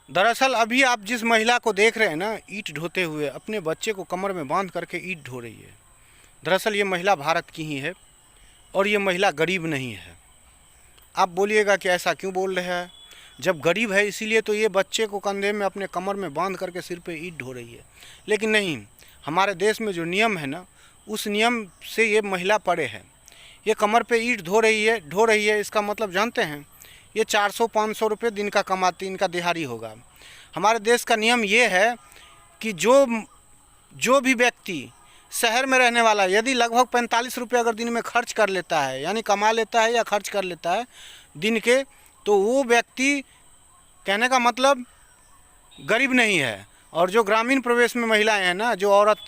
दरअसल अभी आप जिस महिला को देख रहे हैं ना, ईंट ढोते हुए अपने बच्चे को कमर में बांध करके ईंट ढो रही है। दरअसल ये महिला भारत की ही है और ये महिला गरीब नहीं है। आप बोलिएगा कि ऐसा क्यों बोल रहे हैं? जब गरीब है इसीलिए तो ये बच्चे को कंधे में अपने कमर में बांध करके सिर पे ईंट ढो रही है। लेकिन नहीं, हमारे देश में जो नियम है ना, उस नियम से ये महिला परे है। ये कमर पे ईंट ढो रही है। इसका मतलब जानते हैं? ये 400-500 रुपये दिन का कमाती, इनका दिहाड़ी होगा। हमारे देश का नियम ये है कि जो भी व्यक्ति शहर में रहने वाला, यदि लगभग 45 रुपये अगर दिन में खर्च कर लेता है, यानी कमा लेता है या खर्च कर लेता है दिन के, तो वो व्यक्ति, कहने का मतलब, गरीब नहीं है। और जो ग्रामीण प्रदेश में महिलाएं हैं ना, जो औरत,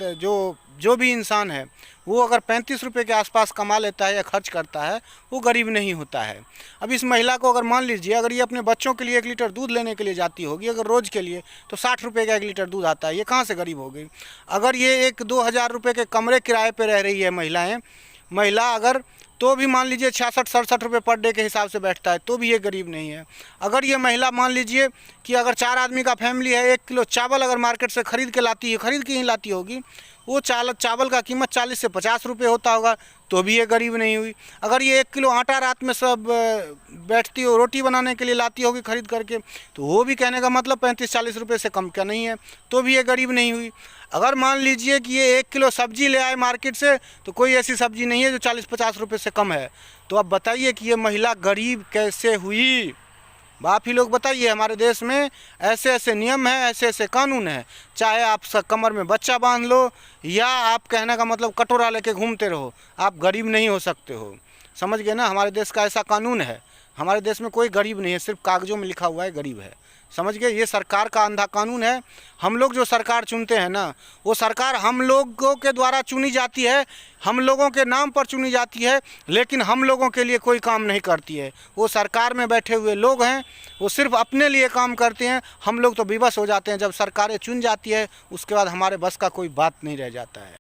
जो भी इंसान है, वो अगर 35 रुपये के आसपास कमा लेता है या खर्च करता है, वो गरीब नहीं होता है। अब इस महिला को अगर मान लीजिए, अगर ये अपने बच्चों के लिए 1 लीटर दूध लेने के लिए जाती होगी अगर रोज़ के लिए, तो 60 रुपये का 1 लीटर दूध आता है। ये कहाँ से गरीब हो गई? अगर ये 1-2 हज़ार रुपये के कमरे किराए पर रह रही है महिला अगर, तो भी मान लीजिए 66-67 रुपये पर डे के हिसाब से बैठता है, तो भी ये गरीब नहीं है। अगर ये महिला मान लीजिए कि अगर 4 आदमी का फैमिली है, 1 किलो चावल अगर मार्केट से खरीद के ही लाती होगी, वो चावल का कीमत 40 से 50 रुपये होता होगा, तो भी ये गरीब नहीं हुई। अगर ये 1 किलो आटा रात में सब बैठती हो, रोटी बनाने के लिए लाती होगी खरीद करके, तो वो भी, कहने का मतलब, 35-40 रुपये से कम का नहीं है, तो भी ये गरीब नहीं हुई। अगर मान लीजिए कि ये 1 किलो सब्जी ले आए मार्केट से, तो कोई ऐसी सब्जी नहीं है जो 40-50 रुपये से कम है, तो अब बताइए कि ये महिला गरीब कैसे हुई? आप ही लोग बताइए। हमारे देश में ऐसे ऐसे नियम हैं, ऐसे ऐसे कानून हैं, चाहे आप कमर में बच्चा बांध लो या आप, कहने का मतलब, कटोरा लेके घूमते रहो, आप गरीब नहीं हो सकते हो। समझ गए ना? हमारे देश का ऐसा कानून है। हमारे देश में कोई गरीब नहीं है, सिर्फ कागजों में लिखा हुआ है गरीब है। समझ गए? ये सरकार का अंधा कानून है। हम लोग जो सरकार चुनते हैं ना, वो सरकार हम लोगों के द्वारा चुनी जाती है, हम लोगों के नाम पर चुनी जाती है, लेकिन हम लोगों के लिए कोई काम नहीं करती है। वो सरकार में बैठे हुए लोग हैं, वो सिर्फ अपने लिए काम करते हैं। हम लोग तो विवश हो जाते हैं। जब सरकारें चुन जाती है, उसके बाद हमारे बस का कोई बात नहीं रह जाता है।